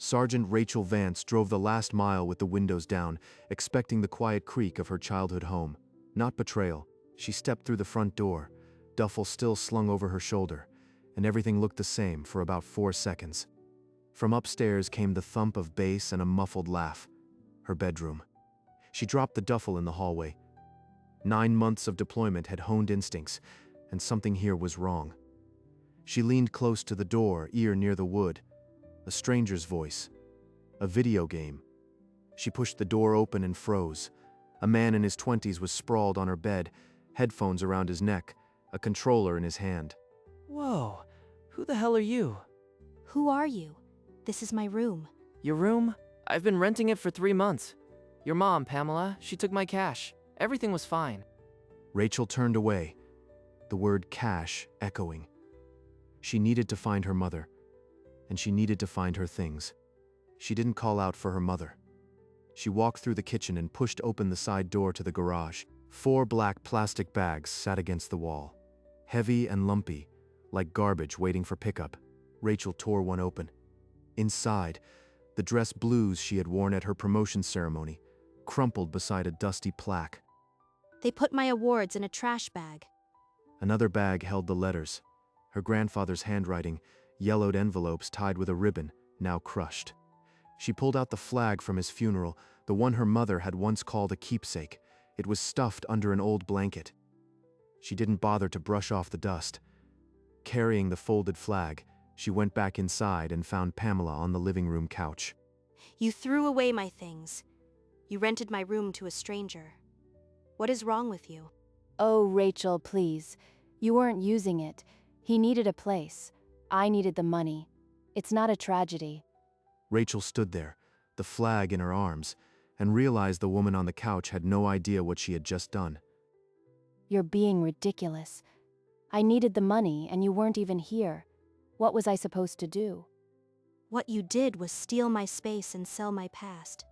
Sergeant Rachel Vance drove the last mile with the windows down, expecting the quiet creak of her childhood home. Not betrayal. She stepped through the front door, duffel still slung over her shoulder, and everything looked the same for about 4 seconds. From upstairs came the thump of bass and a muffled laugh. Her bedroom. She dropped the duffel in the hallway. 9 months of deployment had honed instincts, and something here was wrong. She leaned close to the door, ear near the wood. A stranger's voice. A video game. She pushed the door open and froze. A man in his 20s was sprawled on her bed, headphones around his neck, a controller in his hand. Whoa, who the hell are you? Who are you? This is my room. Your room? I've been renting it for 3 months. Your mom, Pamela, she took my cash. Everything was fine. Rachel turned away, the word cash echoing. She needed to find her mother, and she needed to find her things. She didn't call out for her mother. She walked through the kitchen and pushed open the side door to the garage. 4 black plastic bags sat against the wall, heavy and lumpy, like garbage waiting for pickup. Rachel tore one open. Inside, the dress blues she had worn at her promotion ceremony, crumpled beside a dusty plaque. They put my awards in a trash bag. Another bag held the letters, her grandfather's handwriting, yellowed envelopes tied with a ribbon, now crushed. She pulled out the flag from his funeral, the one her mother had once called a keepsake. It was stuffed under an old blanket. She didn't bother to brush off the dust. Carrying the folded flag, she went back inside and found Pamela on the living room couch. You threw away my things. You rented my room to a stranger. What is wrong with you? Oh, Rachel, please. You weren't using it. He needed a place. I needed the money. It's not a tragedy. Rachel stood there, the flag in her arms, and realized the woman on the couch had no idea what she had just done. You're being ridiculous. I needed the money and you weren't even here. What was I supposed to do? What you did was steal my space and sell my past.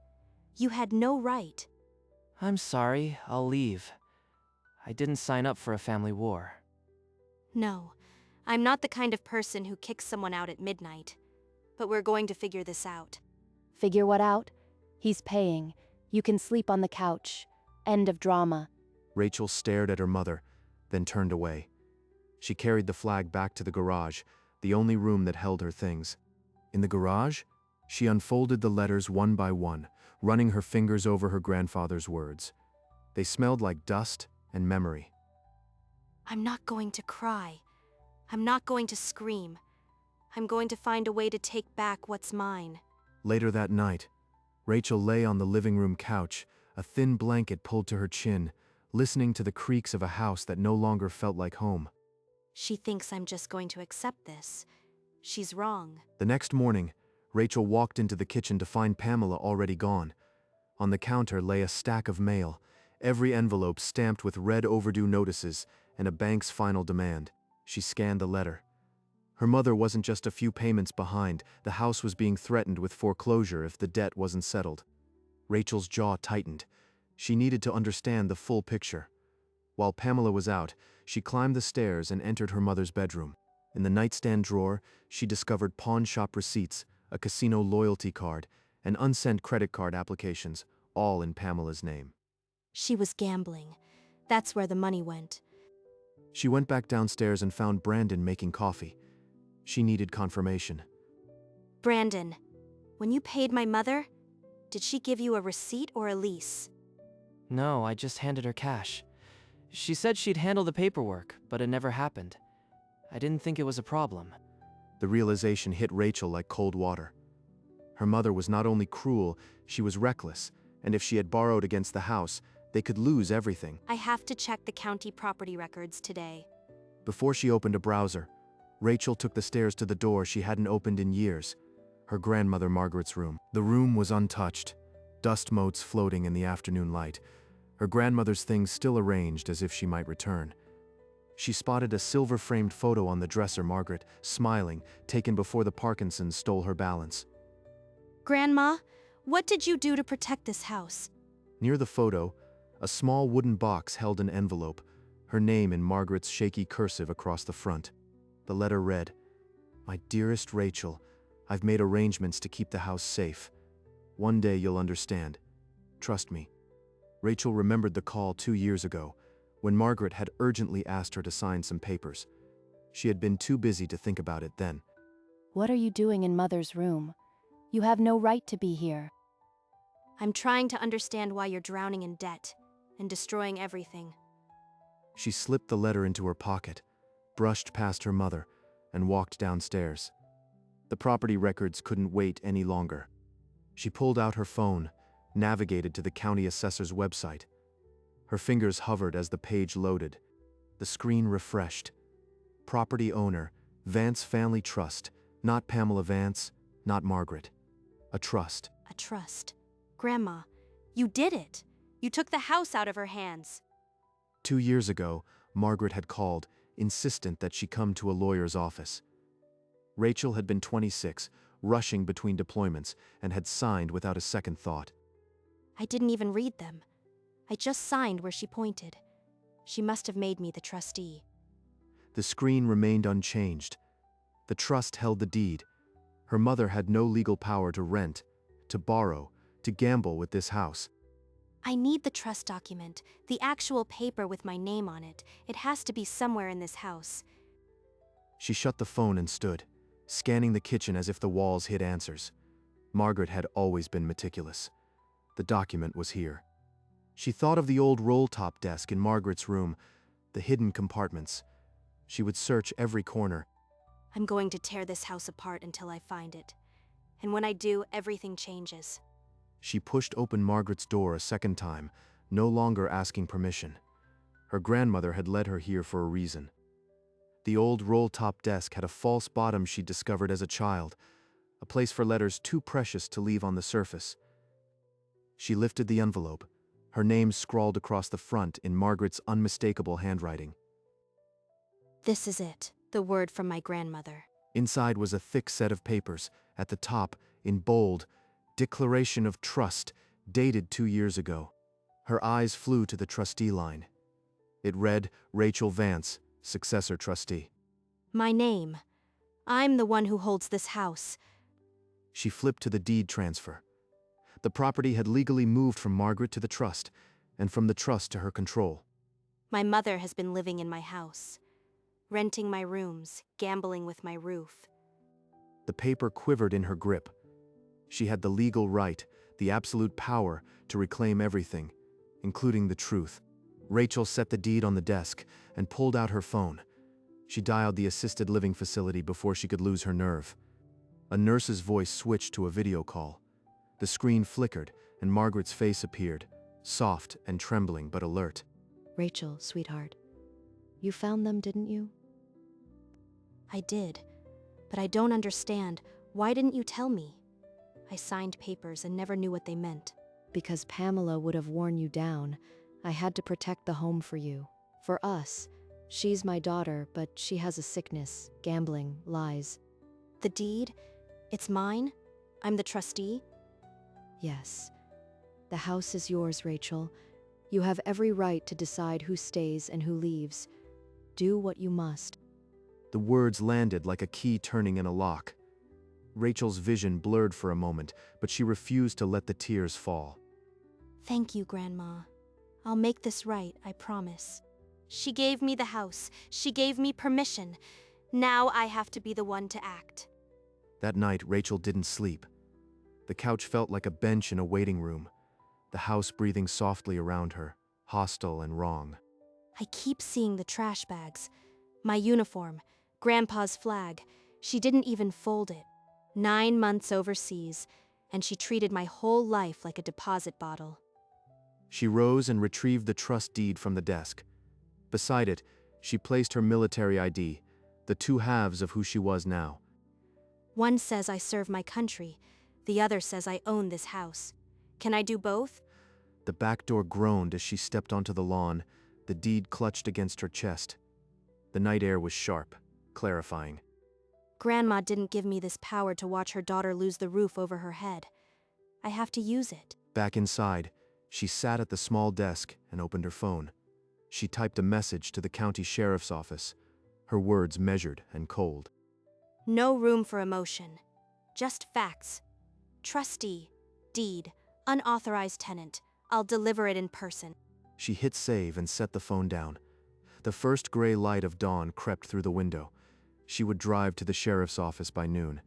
You had no right. I'm sorry, I'll leave. I didn't sign up for a family war. No, I'm not the kind of person who kicks someone out at midnight. But we're going to figure this out. Figure what out? He's paying. You can sleep on the couch. End of drama. Rachel stared at her mother, then turned away. She carried the flag back to the garage, the only room that held her things. In the garage, she unfolded the letters one by one, running her fingers over her grandfather's words. They smelled like dust and memory. I'm not going to cry. I'm not going to scream. I'm going to find a way to take back what's mine. Later that night, Rachel lay on the living room couch, a thin blanket pulled to her chin, listening to the creaks of a house that no longer felt like home. She thinks I'm just going to accept this. She's wrong. The next morning, Rachel walked into the kitchen to find Pamela already gone. On the counter lay a stack of mail, every envelope stamped with red overdue notices and a bank's final demand. She scanned the letter. Her mother wasn't just a few payments behind. The house was being threatened with foreclosure if the debt wasn't settled. Rachel's jaw tightened. She needed to understand the full picture. While Pamela was out, she climbed the stairs and entered her mother's bedroom. In the nightstand drawer, she discovered pawn shop receipts, a casino loyalty card, and unsent credit card applications, all in Pamela's name. She was gambling. That's where the money went. She went back downstairs and found Brandon making coffee. She needed confirmation. Brandon, when you paid my mother, did she give you a receipt or a lease? No, I just handed her cash. She said she'd handle the paperwork, but it never happened. I didn't think it was a problem. The realization hit Rachel like cold water. Her mother was not only cruel, she was reckless, and if she had borrowed against the house, they could lose everything. I have to check the county property records today. Before she opened a browser, Rachel took the stairs to the door she hadn't opened in years, her grandmother Margaret's room. The room was untouched, dust motes floating in the afternoon light, her grandmother's things still arranged as if she might return. She spotted a silver-framed photo on the dresser, Margaret, smiling, taken before the Parkinsons stole her balance. Grandma, what did you do to protect this house? Near the photo, a small wooden box held an envelope, her name in Margaret's shaky cursive across the front. The letter read, "My dearest Rachel, I've made arrangements to keep the house safe. One day you'll understand. Trust me." Rachel remembered the call 2 years ago, when Margaret had urgently asked her to sign some papers. She had been too busy to think about it then. What are you doing in Mother's room? You have no right to be here. I'm trying to understand why you're drowning in debt and destroying everything. She slipped the letter into her pocket, brushed past her mother, and walked downstairs. The property records couldn't wait any longer. She pulled out her phone, navigated to the county assessor's website. Her fingers hovered as the page loaded. The screen refreshed. Property owner, Vance Family Trust, not Pamela Vance, not Margaret. A trust. A trust. Grandma, you did it. You took the house out of her hands. 2 years ago, Margaret had called, insistent that she come to a lawyer's office. Rachel had been 26, rushing between deployments, and had signed without a second thought. I didn't even read them. I just signed where she pointed. She must have made me the trustee. The screen remained unchanged. The trust held the deed. Her mother had no legal power to rent, to borrow, to gamble with this house. I need the trust document, the actual paper with my name on it. It has to be somewhere in this house. She shut the phone and stood, scanning the kitchen as if the walls hid answers. Margaret had always been meticulous. The document was here. She thought of the old roll-top desk in Margaret's room, the hidden compartments. She would search every corner. I'm going to tear this house apart until I find it. And when I do, everything changes. She pushed open Margaret's door a second time, no longer asking permission. Her grandmother had led her here for a reason. The old roll-top desk had a false bottom she'd discovered as a child, a place for letters too precious to leave on the surface. She lifted the envelope, her name scrawled across the front in Margaret's unmistakable handwriting. This is it, the word from my grandmother. Inside was a thick set of papers, at the top, in bold, Declaration of Trust, dated 2 years ago. Her eyes flew to the trustee line. It read, Rachel Vance, successor trustee. My name. I'm the one who holds this house. She flipped to the deed transfer. The property had legally moved from Margaret to the trust, and from the trust to her control. My mother has been living in my house, renting my rooms, gambling with my roof. The paper quivered in her grip. She had the legal right, the absolute power, to reclaim everything, including the truth. Rachel set the deed on the desk and pulled out her phone. She dialed the assisted living facility before she could lose her nerve. A nurse's voice switched to a video call. The screen flickered, and Margaret's face appeared, soft and trembling but alert. Rachel, sweetheart, you found them, didn't you? I did, but I don't understand. Why didn't you tell me? I signed papers and never knew what they meant. Because Pamela would have worn you down. I had to protect the home for you. For us. She's my daughter, but she has a sickness, gambling, lies. The deed? It's mine? I'm the trustee? Yes. The house is yours, Rachel. You have every right to decide who stays and who leaves. Do what you must. The words landed like a key turning in a lock. Rachel's vision blurred for a moment, but she refused to let the tears fall. Thank you, Grandma. I'll make this right, I promise. She gave me the house. She gave me permission. Now I have to be the one to act. That night, Rachel didn't sleep. The couch felt like a bench in a waiting room, the house breathing softly around her, hostile and wrong. I keep seeing the trash bags. My uniform, Grandpa's flag. She didn't even fold it. 9 months overseas, and she treated my whole life like a deposit bottle. She rose and retrieved the trust deed from the desk. Beside it, she placed her military ID, the two halves of who she was now. One says I serve my country. The other says I own this house. Can I do both? The back door groaned as she stepped onto the lawn, the deed clutched against her chest. The night air was sharp, clarifying. Grandma didn't give me this power to watch her daughter lose the roof over her head. I have to use it. Back inside, she sat at the small desk and opened her phone. She typed a message to the county sheriff's office, her words measured and cold. No room for emotion. Just facts. Trustee, deed, unauthorized tenant. I'll deliver it in person. She hit save and set the phone down. The first gray light of dawn crept through the window. She would drive to the sheriff's office by noon.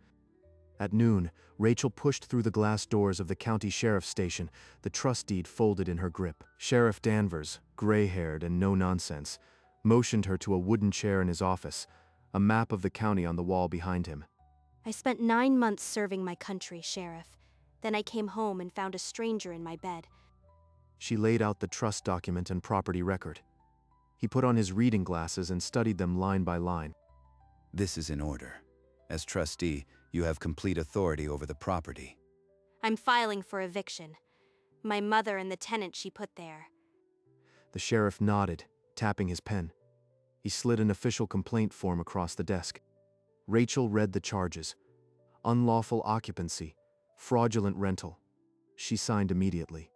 At noon, Rachel pushed through the glass doors of the county sheriff's station, the trust deed folded in her grip. Sheriff Danvers, gray-haired and no-nonsense, motioned her to a wooden chair in his office, a map of the county on the wall behind him. I spent 9 months serving my country, Sheriff. Then I came home and found a stranger in my bed. She laid out the trust document and property record. He put on his reading glasses and studied them line by line. This is in order. As trustee, you have complete authority over the property. I'm filing for eviction. My mother and the tenant she put there. The sheriff nodded, tapping his pen. He slid an official complaint form across the desk. Rachel read the charges. Unlawful occupancy, fraudulent rental. She signed immediately.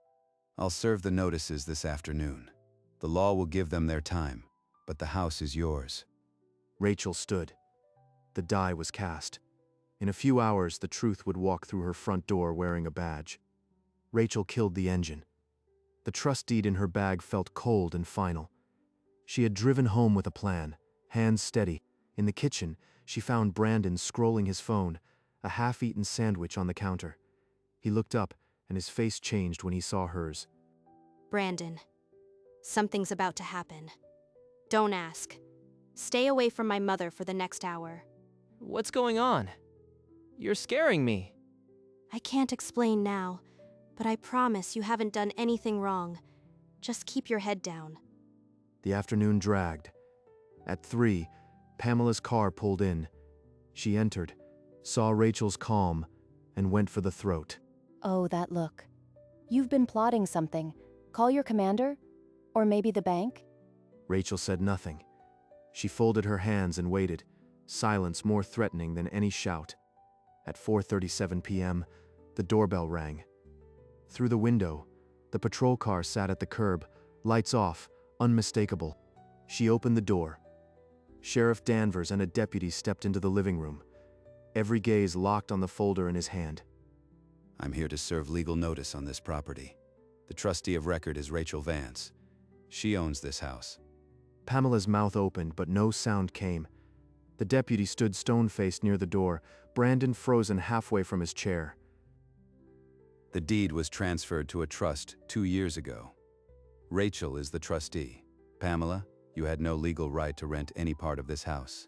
I'll serve the notices this afternoon. The law will give them their time, but the house is yours. Rachel stood. The die was cast. In a few hours, the truth would walk through her front door wearing a badge. Rachel killed the engine. The trust deed in her bag felt cold and final. She had driven home with a plan, hands steady. In the kitchen, she found Brandon scrolling his phone, a half-eaten sandwich on the counter. He looked up, and his face changed when he saw hers. Brandon, something's about to happen. Don't ask. Stay away from my mother for the next hour. What's going on? You're scaring me. I can't explain now, but I promise you haven't done anything wrong. Just keep your head down. The afternoon dragged. At 3, Pamela's car pulled in. She entered, saw Rachel's calm, and went for the throat. Oh, that look. You've been plotting something. Call your commander? Or maybe the bank? Rachel said nothing. She folded her hands and waited, silence more threatening than any shout. At 4:37 p.m., the doorbell rang. Through the window, the patrol car sat at the curb, lights off, unmistakable. She opened the door. Sheriff Danvers and a deputy stepped into the living room, every gaze locked on the folder in his hand. I'm here to serve legal notice on this property. The trustee of record is Rachel Vance. She owns this house. Pamela's mouth opened, but no sound came. The deputy stood stone-faced near the door, Brandon frozen halfway from his chair. The deed was transferred to a trust 2 years ago. Rachel is the trustee. Pamela, you had no legal right to rent any part of this house.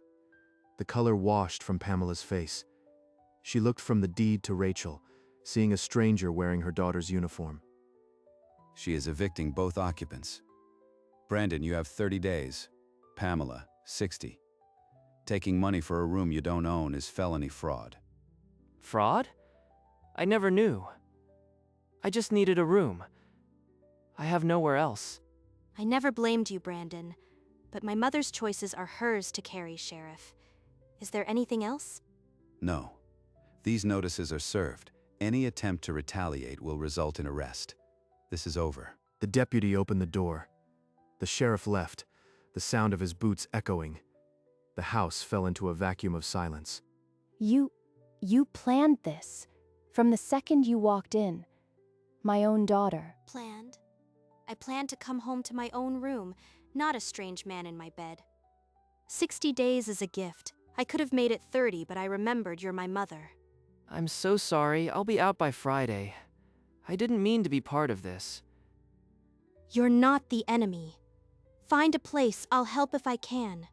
The color washed from Pamela's face. She looked from the deed to Rachel, seeing a stranger wearing her daughter's uniform. She is evicting both occupants. Brandon, you have 30 days. Pamela, 60. Taking money for a room you don't own is felony fraud. Fraud? I never knew. I just needed a room. I have nowhere else. I never blamed you, Brandon, but my mother's choices are hers to carry, Sheriff. Is there anything else? No. These notices are served. Any attempt to retaliate will result in arrest. This is over. The deputy opened the door. The sheriff left, the sound of his boots echoing. The house fell into a vacuum of silence. You planned this. From the second you walked in. My own daughter. Planned? I planned to come home to my own room, not a strange man in my bed. 60 days is a gift. I could have made it 30, but I remembered you're my mother. I'm so sorry. I'll be out by Friday. I didn't mean to be part of this. You're not the enemy. Find a place. I'll help if I can.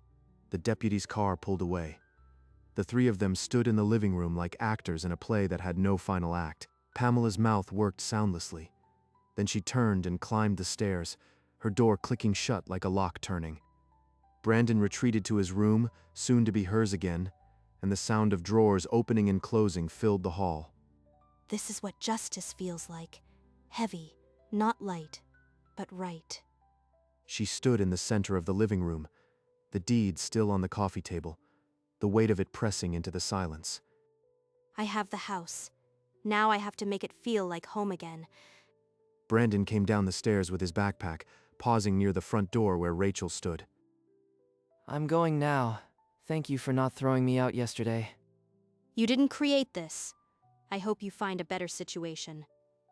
The deputy's car pulled away. The three of them stood in the living room like actors in a play that had no final act. Pamela's mouth worked soundlessly. Then she turned and climbed the stairs, her door clicking shut like a lock turning. Brandon retreated to his room, soon to be hers again, and the sound of drawers opening and closing filled the hall. This is what justice feels like. Heavy, not light, but right. She stood in the center of the living room, the deed still on the coffee table, the weight of it pressing into the silence. I have the house. Now I have to make it feel like home again. Brandon came down the stairs with his backpack, pausing near the front door where Rachel stood. I'm going now. Thank you for not throwing me out yesterday. You didn't create this. I hope you find a better situation.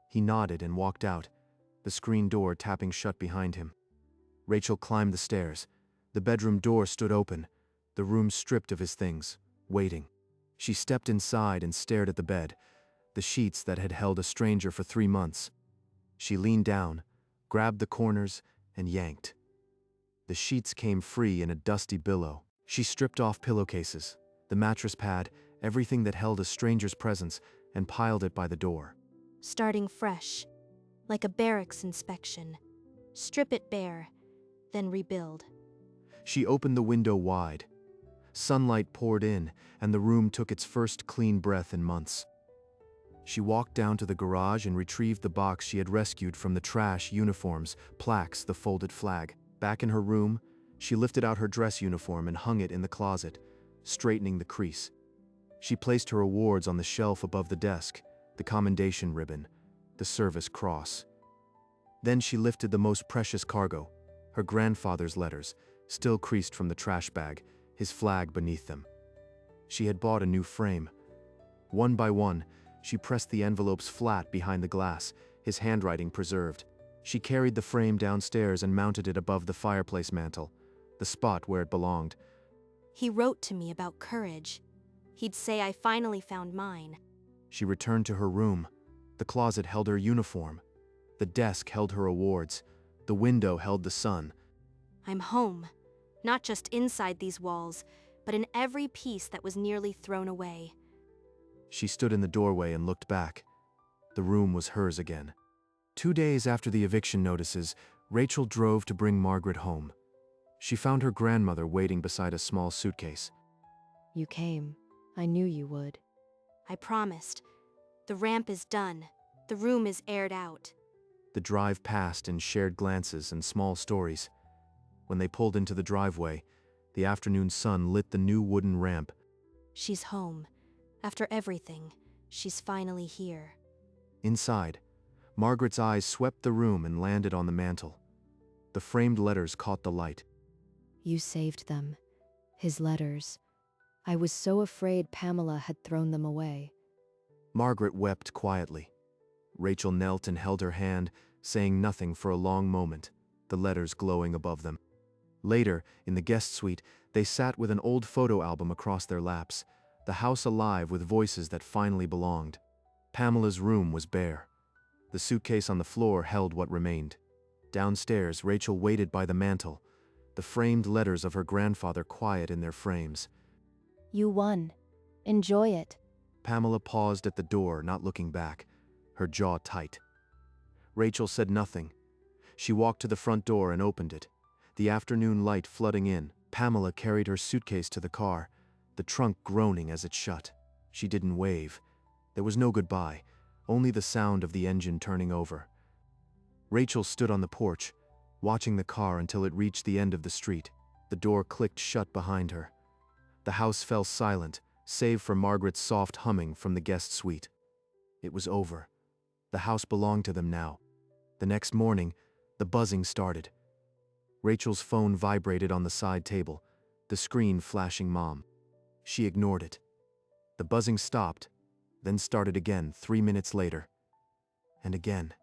He nodded and walked out, the screen door tapping shut behind him. Rachel climbed the stairs. The bedroom door stood open, the room stripped of his things, waiting. She stepped inside and stared at the bed, the sheets that had held a stranger for 3 months. She leaned down, grabbed the corners, and yanked. The sheets came free in a dusty billow. She stripped off pillowcases, the mattress pad, everything that held a stranger's presence, and piled it by the door. Starting fresh, like a barracks inspection. Strip it bare, then rebuild. She opened the window wide. Sunlight poured in, and the room took its first clean breath in months. She walked down to the garage and retrieved the box she had rescued from the trash: uniforms, plaques, the folded flag. Back in her room, she lifted out her dress uniform and hung it in the closet, straightening the crease. She placed her awards on the shelf above the desk, the commendation ribbon, the service cross. Then she lifted the most precious cargo, her grandfather's letters, still creased from the trash bag, his flag beneath them. She had bought a new frame. One by one, she pressed the envelopes flat behind the glass, his handwriting preserved. She carried the frame downstairs and mounted it above the fireplace mantel, the spot where it belonged. He wrote to me about courage. He'd say I finally found mine. She returned to her room. The closet held her uniform. The desk held her awards. The window held the sun. I'm home, not just inside these walls, but in every piece that was nearly thrown away. She stood in the doorway and looked back. The room was hers again. 2 days after the eviction notices, Rachel drove to bring Margaret home. She found her grandmother waiting beside a small suitcase. You came. I knew you would. I promised. The ramp is done. The room is aired out. The drive passed in shared glances and small stories. When they pulled into the driveway, the afternoon sun lit the new wooden ramp. She's home. After everything, she's finally here. Inside, Margaret's eyes swept the room and landed on the mantel. The framed letters caught the light. You saved them. His letters. I was so afraid Pamela had thrown them away. Margaret wept quietly. Rachel knelt and held her hand, saying nothing for a long moment, the letters glowing above them. Later, in the guest suite, they sat with an old photo album across their laps, the house alive with voices that finally belonged. Pamela's room was bare. The suitcase on the floor held what remained. Downstairs, Rachel waited by the mantel, the framed letters of her grandfather quiet in their frames. You won. Enjoy it. Pamela paused at the door, not looking back, her jaw tight. Rachel said nothing. She walked to the front door and opened it. The afternoon light flooding in, Pamela carried her suitcase to the car, the trunk groaning as it shut. She didn't wave. There was no goodbye, only the sound of the engine turning over. Rachel stood on the porch, watching the car until it reached the end of the street. The door clicked shut behind her. The house fell silent, save for Margaret's soft humming from the guest suite. It was over. The house belonged to them now. The next morning, the buzzing started. Rachel's phone vibrated on the side table, the screen flashing Mom. She ignored it. The buzzing stopped, then started again 3 minutes later. And again.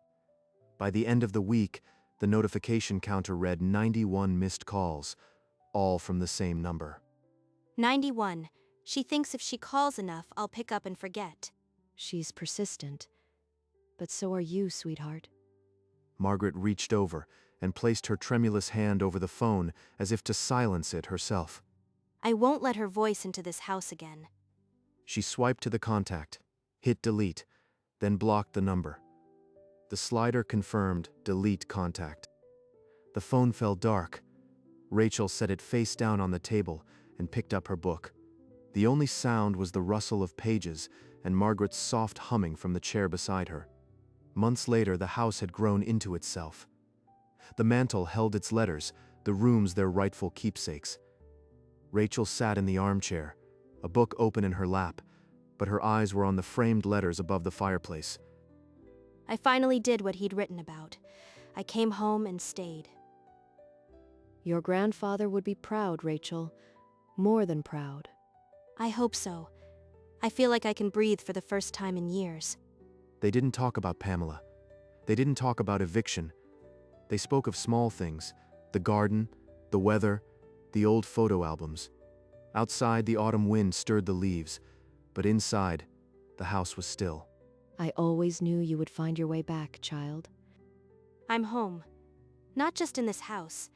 By the end of the week, the notification counter read 91 missed calls, all from the same number. 91. She thinks if she calls enough, I'll pick up and forget. She's persistent. But so are you, sweetheart. Margaret reached over and placed her tremulous hand over the phone as if to silence it herself. I won't let her voice into this house again. She swiped to the contact, hit delete, then blocked the number. The slider confirmed delete contact. The phone fell dark. Rachel set it face down on the table and picked up her book. The only sound was the rustle of pages and Margaret's soft humming from the chair beside her. Months later, the house had grown into itself. The mantel held its letters, the rooms their rightful keepsakes. Rachel sat in the armchair, a book open in her lap, but her eyes were on the framed letters above the fireplace. I finally did what he'd written about. I came home and stayed. Your grandfather would be proud, Rachel. More than proud. I hope so. I feel like I can breathe for the first time in years. They didn't talk about Pamela. They didn't talk about eviction. They spoke of small things: the garden, the weather, the old photo albums. Outside, the autumn wind stirred the leaves, but inside, the house was still. I always knew you would find your way back, child. I'm home. Not just in this house,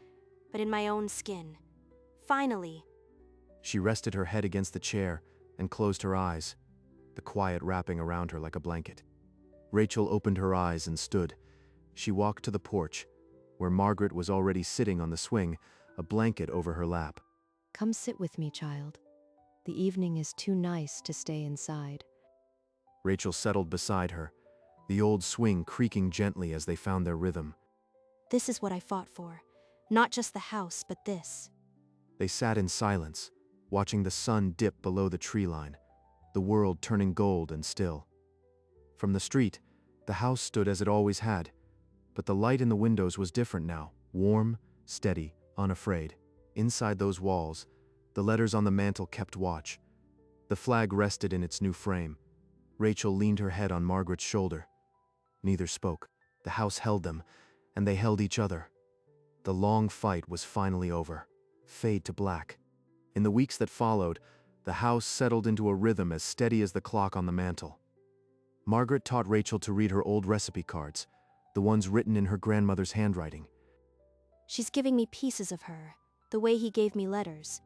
but in my own skin. Finally. She rested her head against the chair and closed her eyes, the quiet wrapping around her like a blanket. Rachel opened her eyes and stood. She walked to the porch, where Margaret was already sitting on the swing, a blanket over her lap. Come sit with me, child. The evening is too nice to stay inside. Rachel settled beside her, the old swing creaking gently as they found their rhythm. This is what I fought for. Not just the house, but this. They sat in silence, watching the sun dip below the tree line, the world turning gold and still. From the street, the house stood as it always had, but the light in the windows was different now, warm, steady, unafraid. Inside those walls, the letters on the mantel kept watch. The flag rested in its new frame. Rachel leaned her head on Margaret's shoulder. Neither spoke. The house held them, and they held each other. The long fight was finally over. Fade to black. In the weeks that followed, the house settled into a rhythm as steady as the clock on the mantel. Margaret taught Rachel to read her old recipe cards, the ones written in her grandmother's handwriting. She's giving me pieces of her, the way he gave me letters.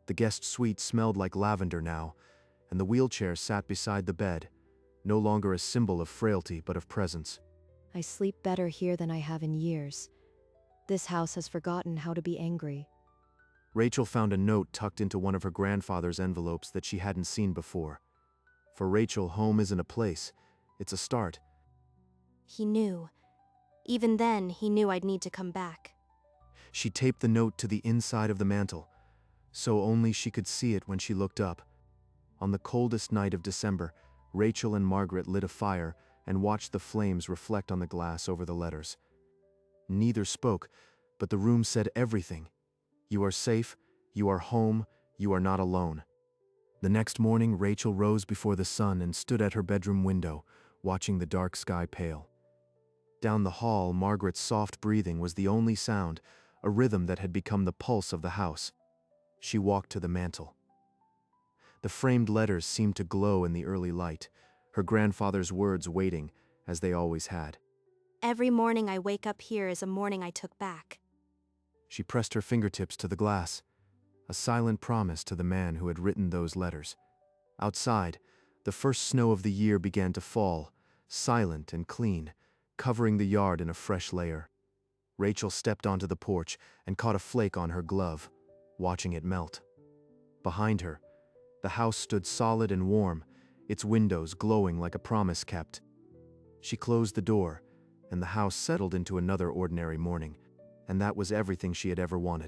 The guest suite smelled like lavender now, and the wheelchair sat beside the bed, no longer a symbol of frailty but of presence. I sleep better here than I have in years. This house has forgotten how to be angry. Rachel found a note tucked into one of her grandfather's envelopes that she hadn't seen before. For Rachel, home isn't a place, it's a start. He knew. Even then, he knew I'd need to come back. She taped the note to the inside of the mantel, so only she could see it when she looked up. On the coldest night of December, Rachel and Margaret lit a fire and watched the flames reflect on the glass over the letters. Neither spoke, but the room said everything. You are safe, you are home, you are not alone. The next morning, Rachel rose before the sun and stood at her bedroom window, watching the dark sky pale. Down the hall, Margaret's soft breathing was the only sound, a rhythm that had become the pulse of the house. She walked to the mantel. The framed letters seemed to glow in the early light, her grandfather's words waiting, as they always had. Every morning I wake up here is a morning I took back. She pressed her fingertips to the glass, a silent promise to the man who had written those letters. Outside, the first snow of the year began to fall, silent and clean, covering the yard in a fresh layer. Rachel stepped onto the porch and caught a flake on her glove, watching it melt. Behind her, the house stood solid and warm, its windows glowing like a promise kept. She closed the door, and the house settled into another ordinary morning, and that was everything she had ever wanted.